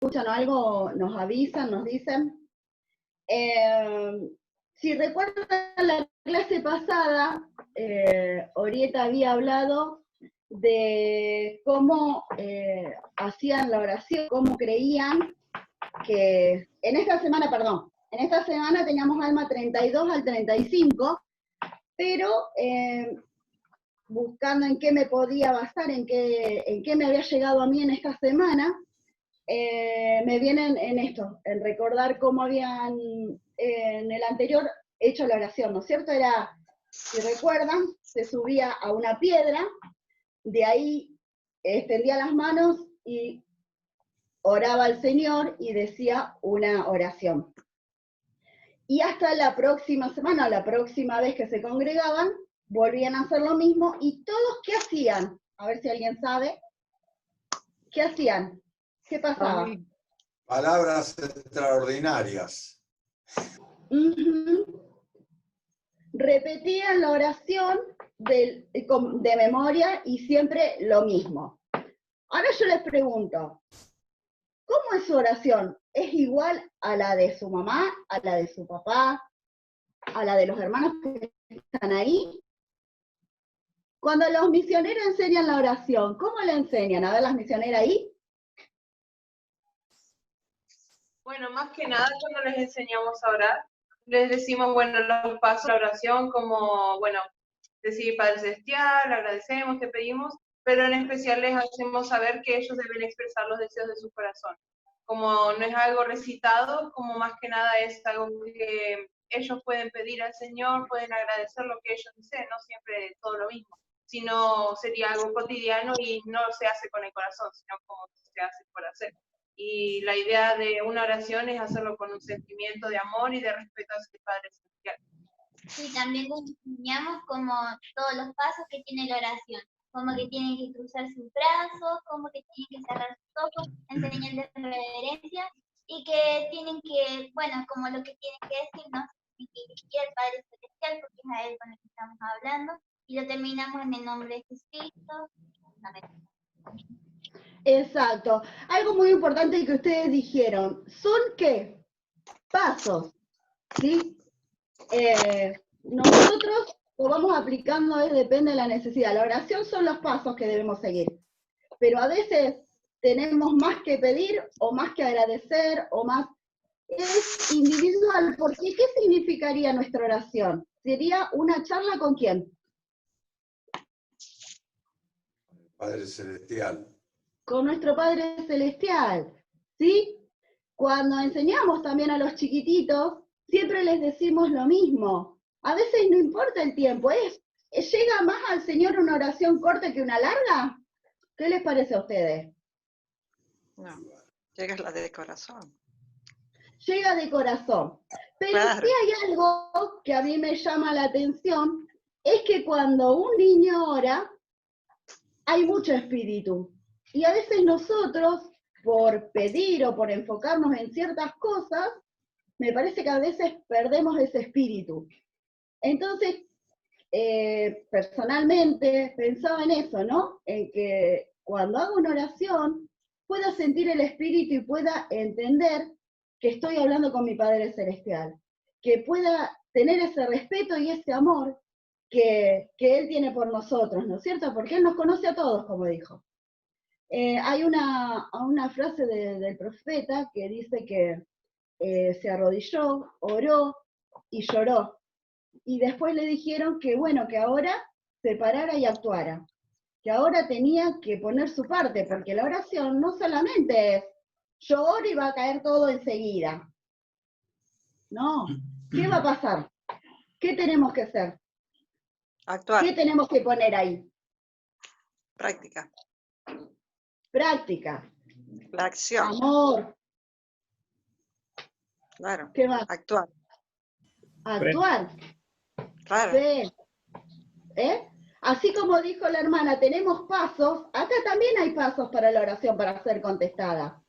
escuchan algo, nos avisan, nos dicen. Si recuerdan la clase pasada, Orieta había hablado de cómo hacían la oración, cómo creían que en esta semana teníamos alma 32 al 35, pero buscando en qué me podía basar, en qué me había llegado a mí en esta semana, me vienen en esto, en recordar cómo habían en el anterior hecho la oración, ¿no es cierto? Era, si recuerdan, se subía a una piedra, de ahí extendía las manos y oraba al Señor y decía una oración. Y hasta la próxima semana, la próxima vez que se congregaban, volvían a hacer lo mismo, y todos, ¿qué hacían? A ver si alguien sabe. ¿Qué hacían? ¿Qué pasaba? Palabras extraordinarias. Repetían la oración de memoria y siempre lo mismo. Ahora yo les pregunto, ¿cómo es su oración? ¿Es igual a la de su mamá, a la de su papá, a la de los hermanos que están ahí? Cuando los misioneros enseñan la oración, ¿cómo la enseñan? A ver, las misioneras ahí. Bueno, más que nada cuando les enseñamos a orar, les decimos, bueno, los pasos de la oración, como, bueno, decir Padre Celestial, agradecemos, te pedimos, pero en especial les hacemos saber que ellos deben expresar los deseos de su corazón. Como no es algo recitado, como más que nada es algo que ellos pueden pedir al Señor, pueden agradecer lo que ellos deseen, no siempre todo lo mismo, sino sería algo cotidiano y no se hace con el corazón, sino como se hace por hacer. Y la idea de una oración es hacerlo con un sentimiento de amor y de respeto hacia el Padre Celestial. Sí, también les enseñamos como todos los pasos que tiene la oración, como que tienen que cruzar sus brazos, como que tienen que cerrar sus ojos en señal de reverencia, y que tienen que, bueno, como lo que tienen que decirnos, tienen que dirigir al Padre Celestial, porque es a Él con el que estamos hablando, y lo terminamos en el nombre de Jesucristo. Amén. Exacto. Algo muy importante que ustedes dijeron, ¿son qué? Pasos, ¿sí? Nosotros lo vamos aplicando, depende de la necesidad. La oración son los pasos que debemos seguir, pero a veces tenemos más que pedir, o más que agradecer, o más... Es individual, porque ¿qué significaría nuestra oración? ¿Sería una charla con quién? Padre Celestial. Con nuestro Padre Celestial, ¿sí? Cuando enseñamos también a los chiquititos, siempre les decimos lo mismo. A veces no importa el tiempo, ¿llega más al Señor una oración corta que una larga? ¿Qué les parece a ustedes? No, llega la de corazón. Llega de corazón. Pero Claro. sí hay algo que a mí me llama la atención, es que cuando un niño ora, hay mucho espíritu. Y a veces nosotros, por pedir o por enfocarnos en ciertas cosas, me parece que a veces perdemos ese espíritu. Entonces, personalmente pensaba en eso, ¿no? En que cuando hago una oración, pueda sentir el espíritu y pueda entender que estoy hablando con mi Padre Celestial, que pueda tener ese respeto y ese amor que Él tiene por nosotros, ¿no es cierto? Porque Él nos conoce a todos, como dijo. Hay una frase del profeta que dice que se arrodilló, oró y lloró. Y después le dijeron que, bueno, que ahora se parara y actuara, que ahora tenía que poner su parte, porque la oración no solamente es yo oro y va a caer todo enseguida. No, ¿qué va a pasar? ¿Qué tenemos que hacer? Actuar. ¿Qué tenemos que poner ahí? Práctica. Práctica. La acción. Amor. Claro. ¿Qué más? Actuar. Actuar. Claro. Fe. Así como dijo la hermana, tenemos pasos, acá también hay pasos para la oración para ser contestada.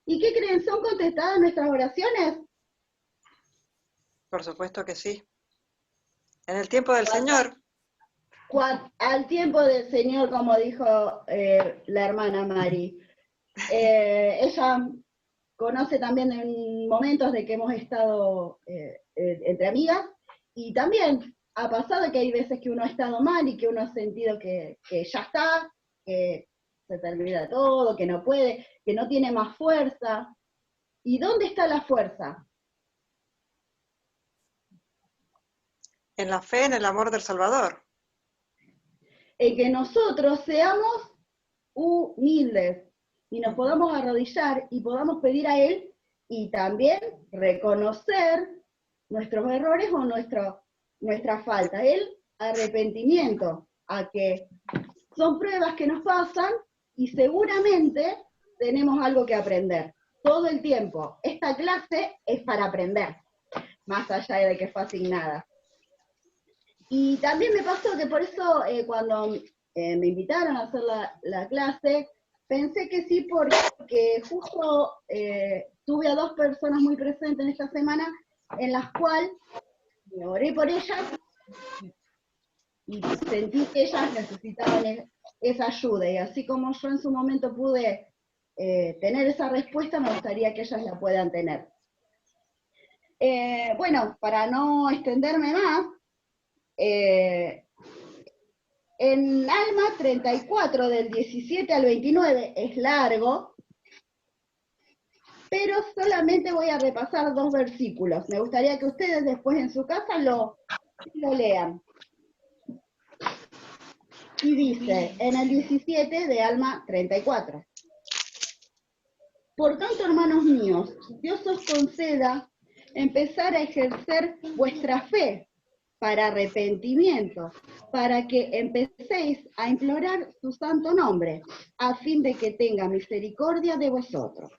¿Y qué creen? ¿Son contestadas nuestras oraciones? Por supuesto que sí. En el tiempo del Señor. Al tiempo del Señor, como dijo la hermana Mari. Ella conoce también en momentos de que hemos estado entre amigas, y también ha pasado que hay veces que uno ha estado mal y que uno ha sentido que ya está, que se te olvida todo, que no puede, que no tiene más fuerza. ¿Y dónde está la fuerza? En la fe, en el amor del Salvador. En que nosotros seamos humildes y nos podamos arrodillar y podamos pedir a Él y también reconocer nuestros errores o nuestra falta. El arrepentimiento, a que son pruebas que nos pasan y seguramente tenemos algo que aprender. Todo el tiempo. Esta clase es para aprender, más allá de que fue asignada. Y también me pasó que por eso cuando me invitaron a hacer la clase, pensé que sí, porque justo tuve a 2 personas muy presentes en esta semana, en las cuales me oré por ellas y sentí que ellas necesitaban esa ayuda. Y así como yo en su momento pude tener esa respuesta, me gustaría que ellas la puedan tener. Bueno, para no extenderme más, en Alma 34, del 17 al 29, es largo, pero solamente voy a repasar 2 versículos. Me gustaría que ustedes después en su casa lo lean. Y dice, en el 17 de Alma 34. Por tanto, hermanos míos, Dios os conceda empezar a ejercer vuestra fe para arrepentimiento, para que empecéis a implorar su santo nombre, a fin de que tenga misericordia de vosotros.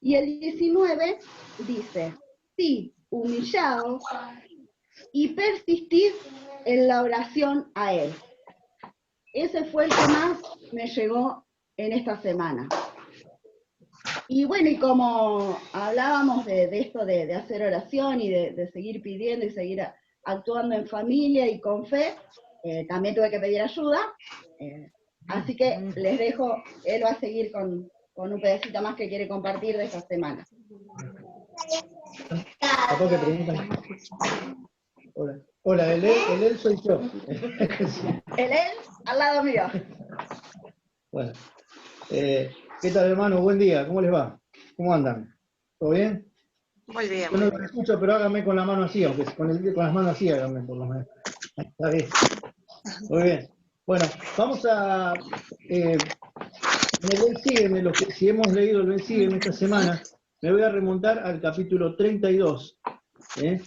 Y el 19 dice, sí, humillaos y persistid en la oración a Él. Ese fue el que más me llegó en esta semana. Y bueno, y como hablábamos de esto de hacer oración y de seguir pidiendo y seguir actuando en familia y con fe, también tuve que pedir ayuda, así que les dejo, él va a seguir con un pedacito más que quiere compartir de esta semana. Capaz que preguntan. Hola, el él soy yo. El él al lado mío. Bueno, ¿qué tal, hermano? Buen día, ¿cómo les va? ¿Cómo andan? ¿Todo bien? Muy bien. Yo no lo escucho, pero háganme con la mano así, aunque con las manos así háganme por lo menos. Está bien. Muy bien. Bueno, vamos a... en el Ven Sígueme, si hemos leído el Ven Sígueme esta semana, me voy a remontar al capítulo 32. En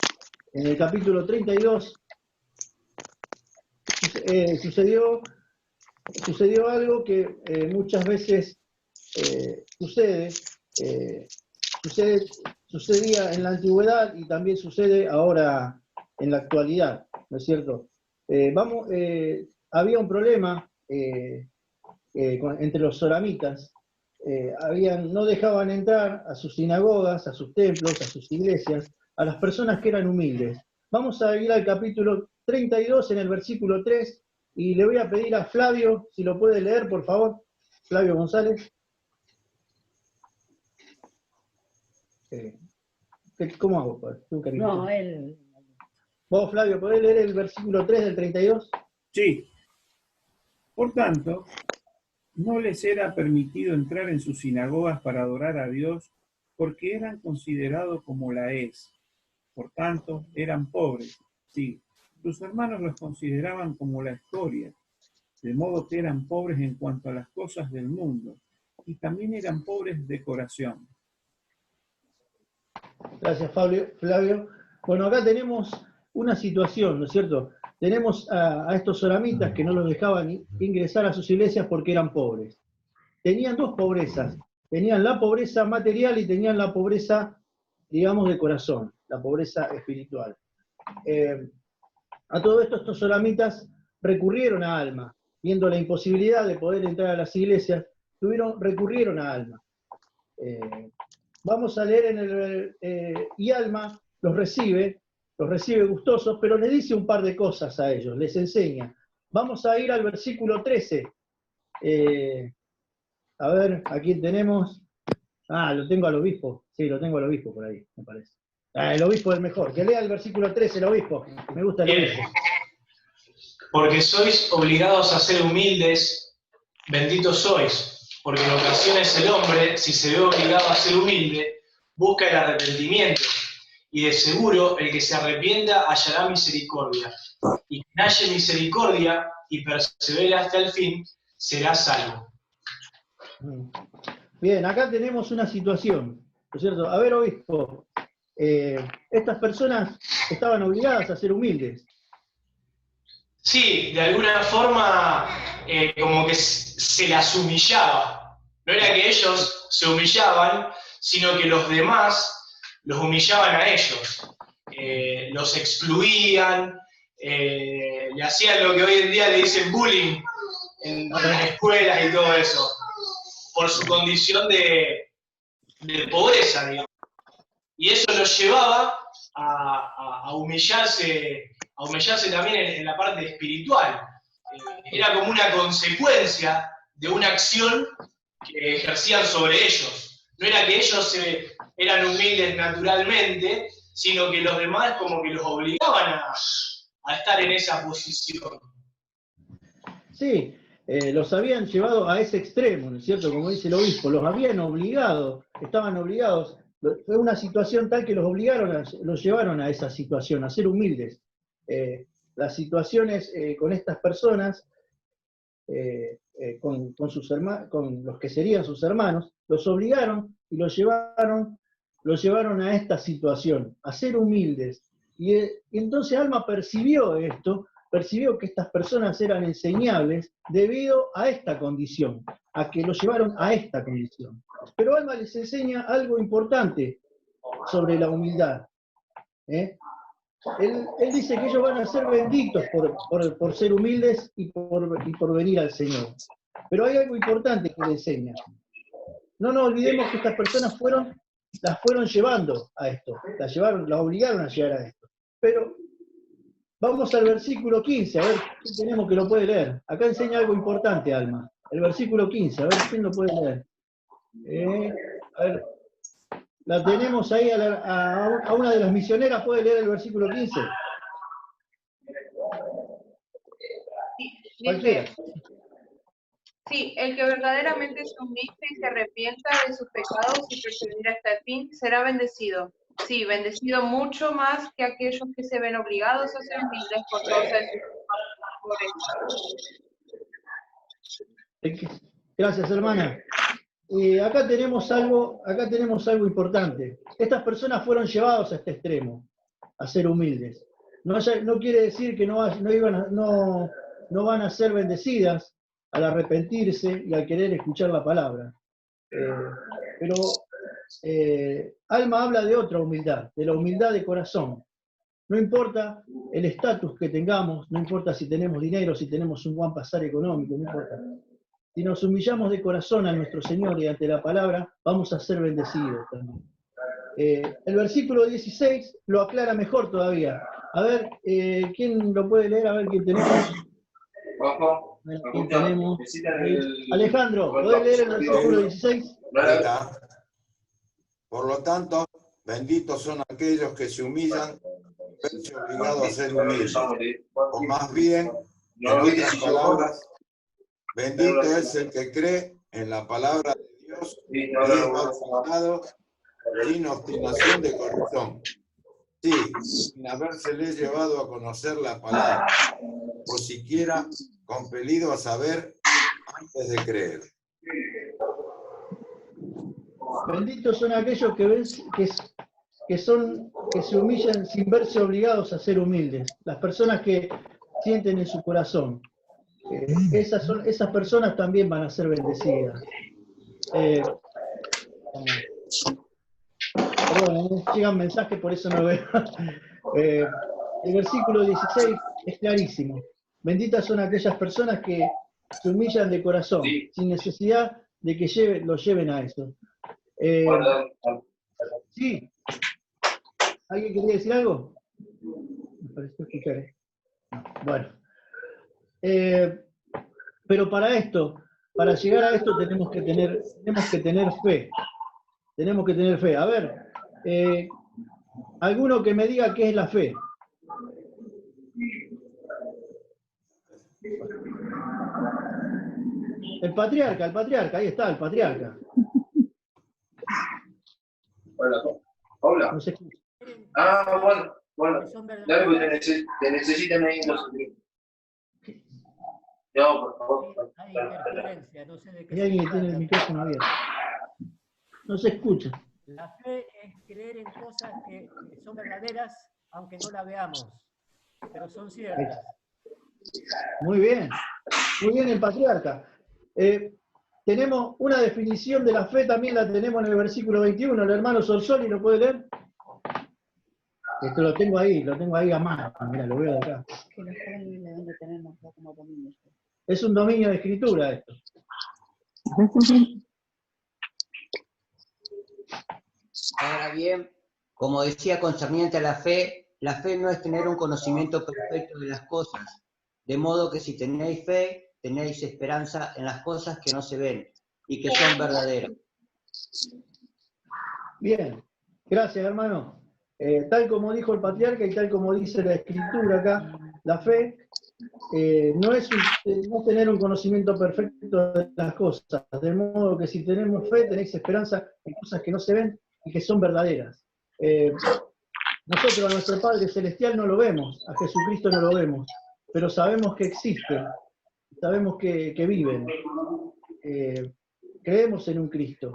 el capítulo 32 sucedió algo que muchas veces sucedía en la antigüedad y también sucede ahora en la actualidad, ¿no es cierto? Había un problema entre los soramitas, no dejaban entrar a sus sinagogas, a sus templos, a sus iglesias, a las personas que eran humildes. Vamos a ir al capítulo 32 en el versículo 3 y le voy a pedir a Flavio, si lo puede leer, por favor. Flavio González. ¿Cómo hago? No, él... ¿Vos, Flavio, podés leer el versículo 3 del 32? Sí. Por tanto, no les era permitido entrar en sus sinagogas para adorar a Dios, porque eran considerados como laes. Por tanto, eran pobres. Sí, sus hermanos los consideraban como la escoria, de modo que eran pobres en cuanto a las cosas del mundo, y también eran pobres de corazón. Gracias, Flavio. Bueno, acá tenemos una situación, ¿no es cierto? Tenemos a estos soramitas que no los dejaban ingresar a sus iglesias porque eran pobres. Tenían 2 pobrezas. Tenían la pobreza material y tenían la pobreza, digamos, de corazón, la pobreza espiritual. A todo esto, estos soramitas recurrieron a Alma. Viendo la imposibilidad de poder entrar a las iglesias, recurrieron a Alma. Vamos a leer y Alma los recibe gustosos, pero les dice un par de cosas a ellos, les enseña. Vamos a ir al versículo 13. A ver, ¿a quién tenemos? Ah, lo tengo al obispo. Sí, lo tengo al obispo por ahí, me parece. Ah, el obispo es el mejor. Que lea el versículo 13, el obispo. Me gusta el Bien. obispo. Porque sois obligados a ser humildes, benditos sois, porque en ocasiones el hombre, si se ve obligado a ser humilde, busca el arrepentimiento, y de seguro el que se arrepienta hallará misericordia, y quien halle misericordia y persevere hasta el fin, será salvo. Bien, acá tenemos una situación, ¿no es cierto? A ver, obispo, estas personas estaban obligadas a ser humildes. Sí, de alguna forma como que se las humillaba. No era que ellos se humillaban, sino que los demás los humillaban a ellos. Los excluían, le hacían lo que hoy en día le dicen bullying en escuelas y todo eso, por su condición de pobreza, digamos. Y eso los llevaba a humillarse también en la parte espiritual. Era como una consecuencia de una acción que ejercían sobre ellos. No era que ellos eran humildes naturalmente, sino que los demás como que los obligaban a estar en esa posición. Sí, los habían llevado a ese extremo, ¿no es cierto? Como dice el obispo, los habían obligado, estaban obligados. Fue una situación tal que los llevaron a esa situación, a ser humildes. Las situaciones con estas personas, con los que serían sus hermanos, los obligaron y los llevaron a esta situación, a ser humildes. Y entonces Alma percibió esto, percibió que estas personas eran enseñables debido a esta condición, a que los llevaron a esta condición. Pero Alma les enseña algo importante sobre la humildad. Él dice que ellos van a ser benditos por ser humildes y por venir al Señor. Pero hay algo importante que le enseña. No nos olvidemos que estas personas las fueron llevando a esto, las obligaron a llegar a esto. Pero vamos al versículo 15, a ver quién tenemos que lo puede leer. Acá enseña algo importante, Alma. El versículo 15, a ver quién lo puede leer. A ver, la tenemos ahí a una de las misioneras, ¿puede leer el versículo 15? Sí, Cualquiera. dice, sí, el que verdaderamente se humille y se arrepienta de sus pecados y persevera hasta el fin, será bendecido. Sí, bendecido mucho más que aquellos que se ven obligados a ser humildes por causa de su pobreza. Gracias, hermana. Acá tenemos algo importante. Estas personas fueron llevados a este extremo, a ser humildes. No quiere decir que no van a ser bendecidas al arrepentirse y al querer escuchar la palabra. Pero Alma habla de otra humildad, de la humildad de corazón. No importa el estatus que tengamos, no importa si tenemos dinero, si tenemos un buen pasar económico, no importa. Si nos humillamos de corazón a nuestro Señor y ante la palabra, vamos a ser bendecidos también. El versículo 16 lo aclara mejor todavía. A ver, ¿quién lo puede leer? A ver quién tenemos. ¿Quién tenemos? Alejandro, ¿podés leer el versículo 16? Por lo tanto, benditos son aquellos que se humillan, verse obligados a ser humildes. O más bien, en otras palabras, bendito es el que cree en la palabra de Dios y es bautizado sin obstinación de corazón. Sí, sin habérsele llevado a conocer la palabra, o siquiera compelido a saber antes de creer. Benditos son aquellos que se humillan sin verse obligados a ser humildes. Las personas que sienten en su corazón. Esas personas también van a ser bendecidas. Perdón, llegan mensajes, por eso no veo. El versículo 16 es clarísimo. Benditas son aquellas personas que se humillan de corazón, sin necesidad de que lo lleven a eso. Sí. ¿Alguien quería decir algo? Me pareció escuchar. Bueno. Pero para llegar a esto tenemos que tener fe. Tenemos que tener fe. A ver, alguno que me diga qué es la fe. El patriarca, ahí está, el patriarca. Hola, hola. No se escucha. Ah, bueno. Dale, porque te necesitan ahí en los libros. No, por favor. Hay interferencia, no sé de qué Hay se alguien que trata. tiene el micrófono abierto. No se escucha. La fe es creer en cosas que son verdaderas, aunque no las veamos, pero son ciertas. Muy bien el patriarca. Tenemos una definición de la fe, también la tenemos en el versículo 21, el hermano Sorsoli, ¿lo puede leer? Esto lo tengo ahí a mano, mira, lo veo de acá. Que los jóvenes le deben de tener más como dominio. Es un dominio de escritura esto. Ahora bien, como decía concerniente a la fe no es tener un conocimiento perfecto de las cosas, de modo que si tenéis fe, tenéis esperanza en las cosas que no se ven y que son verdaderas. Bien, gracias hermano. Tal como dijo el patriarca y tal como dice la escritura acá, la fe no es no tener un conocimiento perfecto de las cosas, de modo que si tenemos fe, tenéis esperanza en cosas que no se ven y que son verdaderas. Nosotros a nuestro Padre Celestial no lo vemos, a Jesucristo no lo vemos, pero sabemos que existen, sabemos que viven, creemos en un Cristo.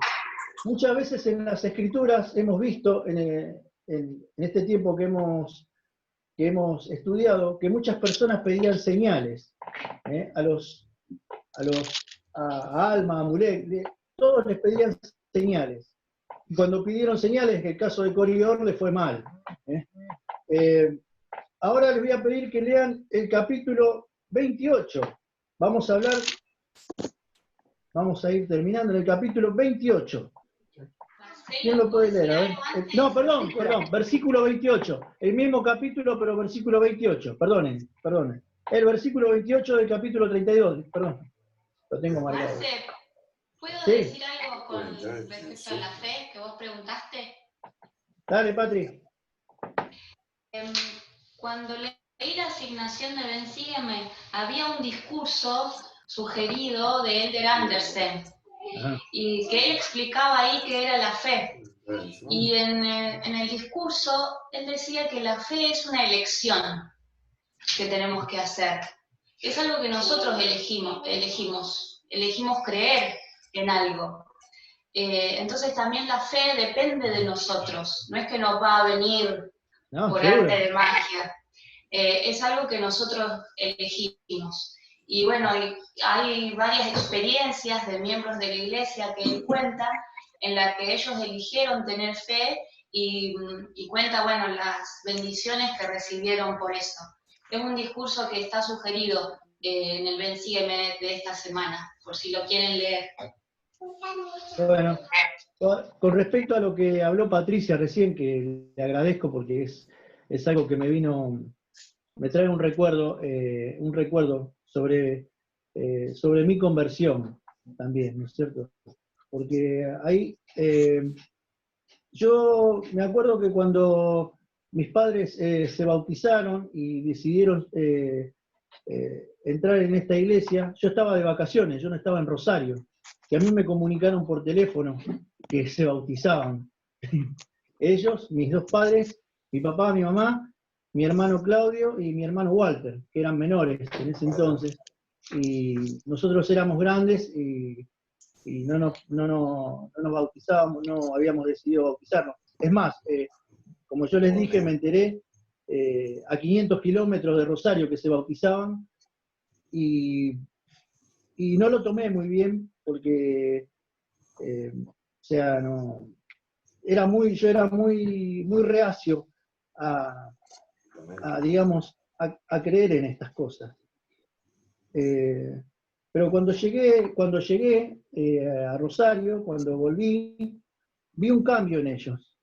Muchas veces en las Escrituras hemos visto, en este tiempo que hemos estudiado, que muchas personas pedían señales, a Alma, a Mulek, todos les pedían señales. Y cuando pidieron señales, en el caso de Corridor le fue mal. Ahora les voy a pedir que lean el capítulo 28. Vamos a ir terminando en el capítulo 28. ¿Quién lo puede leer? A ver. No, perdón, versículo 28. El mismo capítulo, pero versículo 28. Perdonen. El versículo 28 del capítulo 32. Perdón, lo tengo marcado. ¿Puedo Sí. decir algo con respecto a la fe que vos preguntaste? Dale, Patri. Cuando leí la asignación de Ven, Sígueme, había un discurso sugerido de Elder Andersen, y que él explicaba ahí qué era la fe. Y en el discurso, él decía que la fe es una elección que tenemos que hacer. Es algo que nosotros elegimos creer en algo. Entonces también la fe depende de nosotros, no es que nos va a venir por arte de magia. Es algo que nosotros elegimos. Y bueno, hay varias experiencias de miembros de la iglesia que él cuenta, en la que ellos eligieron tener fe y cuenta, bueno, las bendiciones que recibieron por eso. Es un discurso que está sugerido en el Ven, Sígueme de esta semana, por si lo quieren leer. Bueno, con respecto a lo que habló Patricia recién, que le agradezco porque es algo que me trae un recuerdo sobre mi conversión también, ¿no es cierto? Porque ahí, yo me acuerdo que cuando mis padres se bautizaron y decidieron entrar en esta iglesia, yo estaba de vacaciones, yo no estaba en Rosario, que a mí me comunicaron por teléfono que se bautizaban. Ellos, mis dos padres, mi papá, mi mamá, mi hermano Claudio y mi hermano Walter, que eran menores en ese entonces, y nosotros éramos grandes y no nos bautizábamos, no habíamos decidido bautizarnos. Es más, como yo les dije, me enteré a 500 kilómetros de Rosario que se bautizaban, y no lo tomé muy bien porque, yo era muy reacio a creer en estas cosas. Pero cuando llegué a Rosario, cuando volví, vi un cambio en ellos.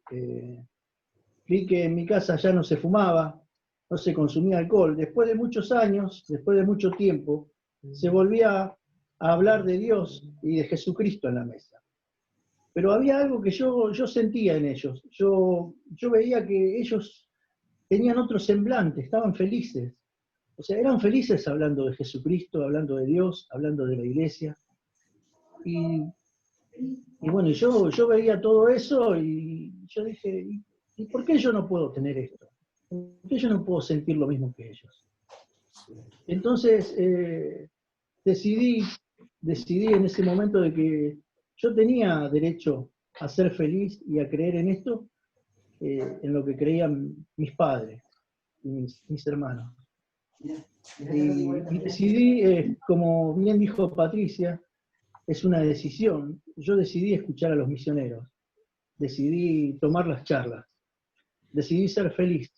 Vi que en mi casa ya no se fumaba, no se consumía alcohol. Después de muchos años, después de mucho tiempo, se volvía a hablar de Dios y de Jesucristo en la mesa. pero había algo que yo sentía en ellos. Yo veía que ellos tenían otro semblante, estaban felices. O sea, eran felices hablando de Jesucristo, hablando de Dios, hablando de la iglesia. Y bueno, yo veía todo eso y yo dije, ¿y por qué yo no puedo tener esto? ¿Por qué yo no puedo sentir lo mismo que ellos? Entonces, decidí en ese momento de que yo tenía derecho a ser feliz y a creer en esto, en lo que creían mis padres y mis hermanos. Y decidí, como bien dijo Patricia, es una decisión. Yo decidí escuchar a los misioneros, decidí tomar las charlas, decidí ser feliz.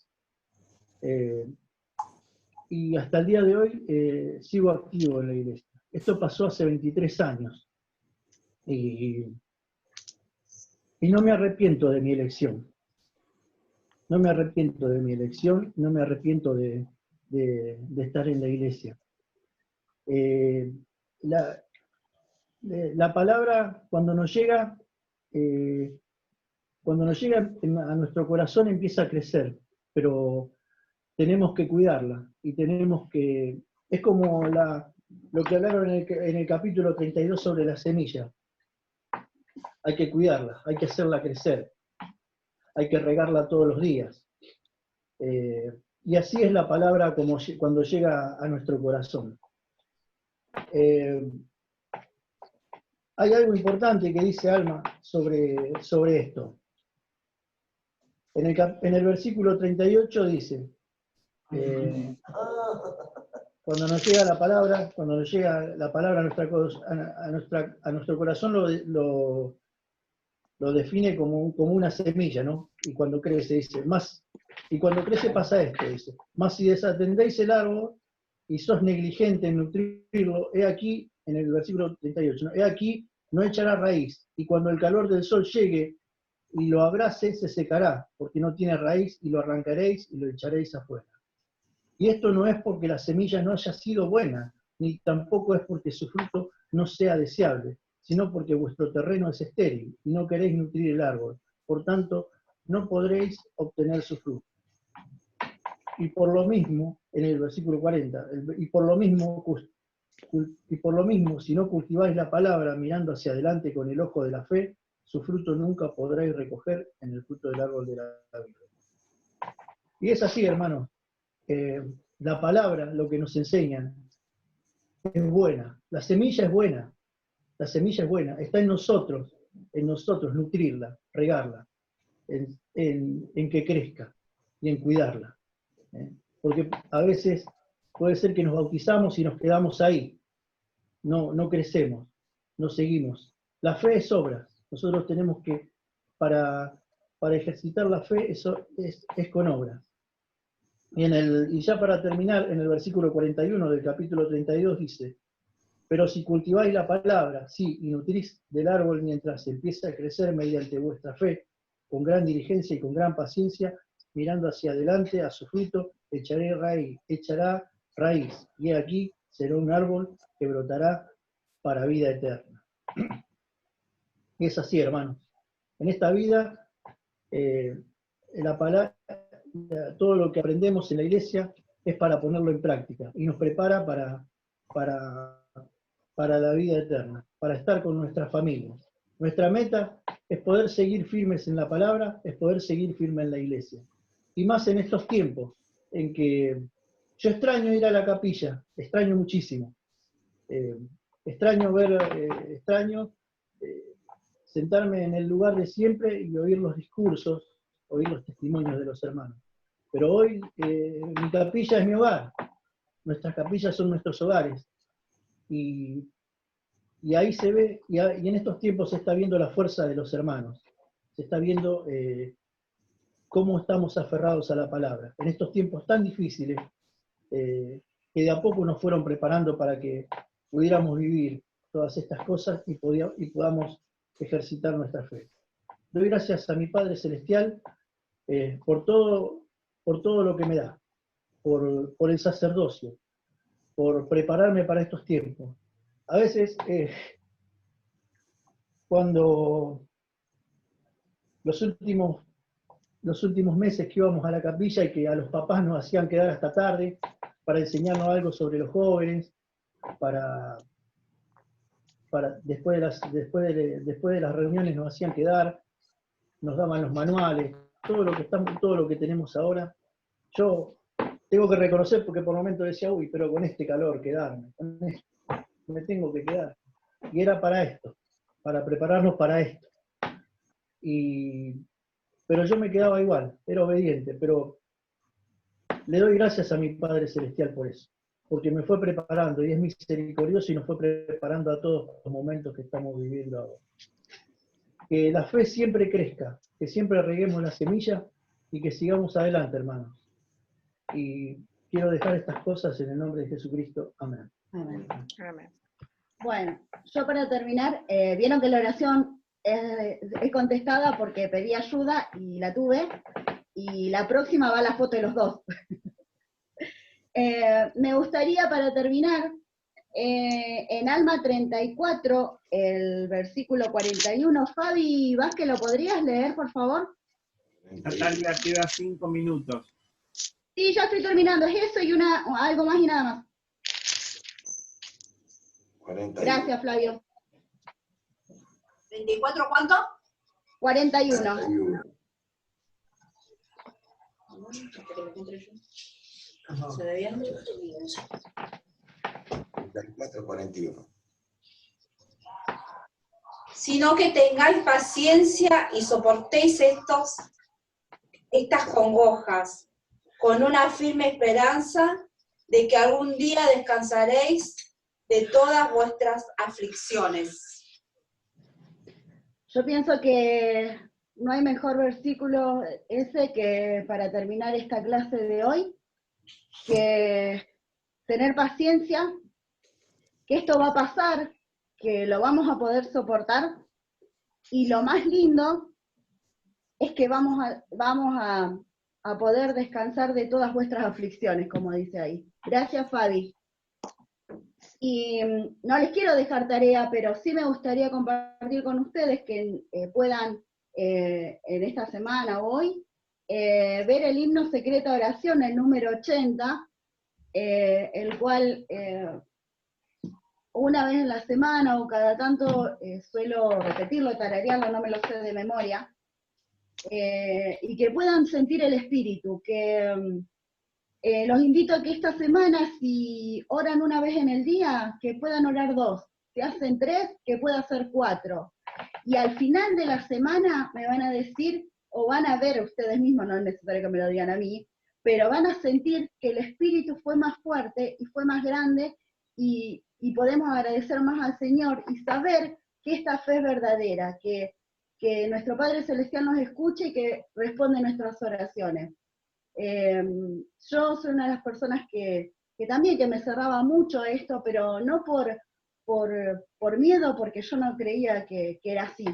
Y hasta el día de hoy sigo activo en la iglesia. Esto pasó hace 23 años. Y no me arrepiento de mi elección. No me arrepiento de mi elección, no me arrepiento de estar en la iglesia. La palabra, cuando nos llega a nuestro corazón, empieza a crecer, pero tenemos que cuidarla y tenemos que... Es como lo que hablaron en el capítulo 32 sobre la semilla. Hay que cuidarla, hay que hacerla crecer, hay que regarla todos los días. Y así es la palabra como cuando llega a nuestro corazón. Hay algo importante que dice Alma sobre esto. En el versículo 38 dice, cuando nos llega la palabra, a nuestro corazón lo define como una semilla, ¿no? Y cuando crece, dice, y cuando crece pasa esto, dice, más si desatendéis el árbol y sos negligente en nutrirlo, he aquí, en el versículo 38, ¿no? He aquí, no echará raíz, y cuando el calor del sol llegue y lo abrace, se secará, porque no tiene raíz, y lo arrancaréis y lo echaréis afuera. Y esto no es porque la semilla no haya sido buena, ni tampoco es porque su fruto no sea deseable, sino porque vuestro terreno es estéril, y no queréis nutrir el árbol. Por tanto, no podréis obtener su fruto. Y por lo mismo, en el versículo 40, y por lo mismo, si no cultiváis la palabra mirando hacia adelante con el ojo de la fe, su fruto nunca podréis recoger en el fruto del árbol de la vida. Y es así, hermanos. La palabra, lo que nos enseñan, es buena. La semilla es buena. La semilla es buena. Está en nosotros nutrirla, regarla, en que crezca y en cuidarla. Porque a veces puede ser que nos bautizamos y nos quedamos ahí. No crecemos, no seguimos. La fe es obra. Nosotros tenemos que, para ejercitar la fe, eso es con obras. Y ya para terminar, en el versículo 41 del capítulo 32 dice, pero si cultiváis la palabra, sí, y nutrís del árbol mientras empieza a crecer mediante vuestra fe, con gran diligencia y con gran paciencia, mirando hacia adelante a su fruto, echará raíz, y aquí será un árbol que brotará para vida eterna. Y es así, hermanos. En esta vida, la palabra, todo lo que aprendemos en la iglesia es para ponerlo en práctica y nos prepara para la vida eterna, para estar con nuestras familias. Nuestra meta es poder seguir firmes en la palabra, es poder seguir firme en la iglesia. Y más en estos tiempos en que yo extraño ir a la capilla, extraño muchísimo. Extraño sentarme en el lugar de siempre y oír los discursos, oír los testimonios de los hermanos. Pero hoy mi capilla es mi hogar, nuestras capillas son nuestros hogares. Y ahí se ve, y en estos tiempos se está viendo la fuerza de los hermanos, se está viendo cómo estamos aferrados a la palabra. En estos tiempos tan difíciles, que de a poco nos fueron preparando para que pudiéramos vivir todas estas cosas y podamos ejercitar nuestra fe. Doy gracias a mi Padre Celestial por todo lo que me da, por el sacerdocio, por prepararme para estos tiempos. A veces, cuando los últimos meses que íbamos a la capilla y que a los papás nos hacían quedar hasta tarde para enseñarnos algo sobre los jóvenes, para después de las reuniones nos hacían quedar, nos daban los manuales, todo lo que tenemos ahora. Yo tengo que reconocer, porque por momentos decía, uy, pero con este calor quedarme, me tengo que quedar. Y era para esto, para prepararnos para esto. Pero yo me quedaba igual, era obediente, pero le doy gracias a mi Padre Celestial por eso, porque me fue preparando y es misericordioso y nos fue preparando a todos los momentos que estamos viviendo ahora. Que la fe siempre crezca, que siempre reguemos la semilla y que sigamos adelante, hermanos. Y quiero dejar estas cosas en el nombre de Jesucristo. Amén. Amén. Amén. Bueno, yo para terminar, vieron que la oración es contestada porque pedí ayuda y la tuve, y la próxima va la foto de los dos. Me gustaría para terminar, en Alma 34, el versículo 41, Fabi Vázquez, ¿lo podrías leer, por favor? Natalia, queda 5 minutos. Sí, ya estoy terminando, es eso y algo más y nada más. 41. Gracias, Flavio. ¿24 cuánto? 41. 41. ¿Se ve bien? 34, 41. Sino que tengáis paciencia y soportéis estas congojas, con una firme esperanza de que algún día descansaréis de todas vuestras aflicciones. Yo pienso que no hay mejor versículo ese que para terminar esta clase de hoy, que tener paciencia, que esto va a pasar, que lo vamos a poder soportar, y lo más lindo es que vamos a poder descansar de todas vuestras aflicciones, como dice ahí. Gracias, Fabi. Y no les quiero dejar tarea, pero sí me gustaría compartir con ustedes que puedan en esta semana o hoy ver el himno secreto de oración, el número 80, el cual una vez en la semana o cada tanto suelo repetirlo, tararearlo, no me lo sé de memoria, y que puedan sentir el espíritu, que los invito a que esta semana, si oran una vez en el día, que puedan orar 2, si hacen 3, que pueda hacer 4, y al final de la semana me van a decir, o van a ver ustedes mismos, no es necesario que me lo digan a mí, pero van a sentir que el espíritu fue más fuerte y fue más grande, y podemos agradecer más al Señor y saber que esta fe es verdadera, que nuestro Padre Celestial nos escuche y que responde nuestras oraciones. Yo soy una de las personas que también que me cerraba mucho a esto, pero no por miedo, porque yo no creía que era así,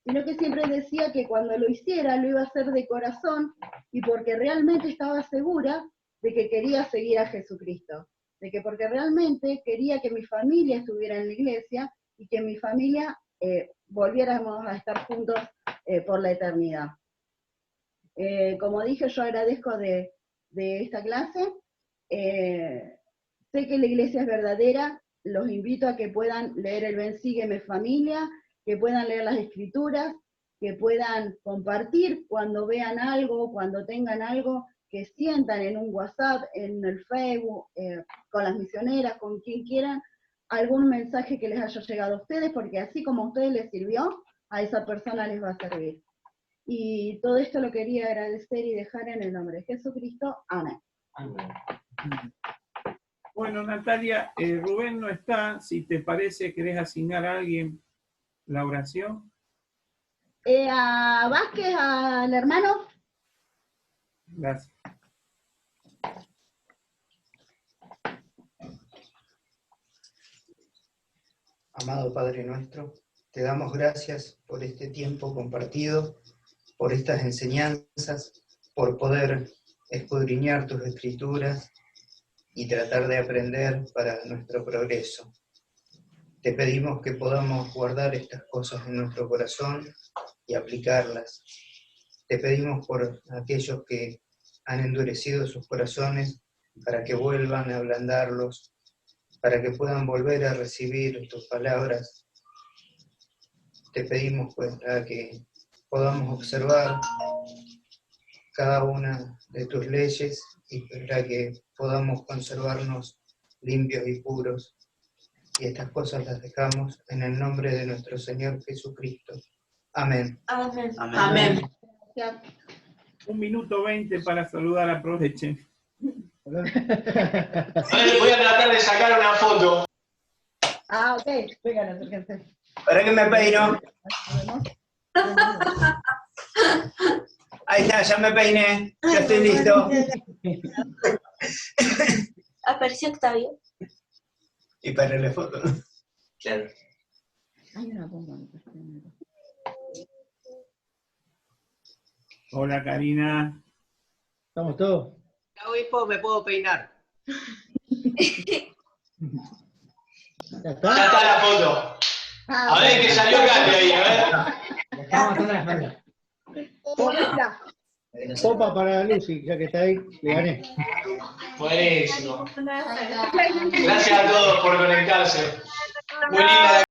sino que siempre decía que cuando lo hiciera lo iba a hacer de corazón y porque realmente estaba segura de que quería seguir a Jesucristo, porque realmente quería que mi familia estuviera en la iglesia y que mi familia volviéramos a estar juntos por la eternidad. Como dije, yo agradezco de esta clase, sé que la iglesia es verdadera, los invito a que puedan leer el Ven Sígueme Familia, que puedan leer las escrituras, que puedan compartir cuando vean algo, cuando tengan algo, que sientan en un WhatsApp, en el Facebook, con las misioneras, con quien quieran, algún mensaje que les haya llegado a ustedes, porque así como a ustedes les sirvió, a esa persona les va a servir. Y todo esto lo quería agradecer y dejar en el nombre de Jesucristo. Amén. Amén. Bueno, Natalia, Rubén no está. Si te parece, ¿querés asignar a alguien la oración? A Vázquez, al hermano. Gracias. Amado Padre nuestro, te damos gracias por este tiempo compartido, por estas enseñanzas, por poder escudriñar tus escrituras y tratar de aprender para nuestro progreso. Te pedimos que podamos guardar estas cosas en nuestro corazón y aplicarlas, Te pedimos por aquellos que han endurecido sus corazones, para que vuelvan a ablandarlos, para que puedan volver a recibir tus palabras. Te pedimos pues para que podamos observar cada una de tus leyes y para que podamos conservarnos limpios y puros. Y estas cosas las dejamos en el nombre de nuestro Señor Jesucristo. Amén. Amén. Amén. Amén. 1 minuto 20 para saludar, aprovechen. Voy a tratar de sacar una foto. Ah, ok. Vengan, acérquense. ¿Para que me peino? Ahí está, ya me peiné. Ya estoy listo. Apareció Octavio. Y para la foto, ¿no? Claro. Hay una bomba. Hola, Karina. ¿Estamos todos? Hoy me puedo peinar. ¿Ya está? Ya está la foto. A ver que salió Katy ahí, a ver. Vamos a la espalda. Popa para Lucy, ya que está ahí, le gané. Buenísimo. Gracias a todos por conectarse. Muy linda la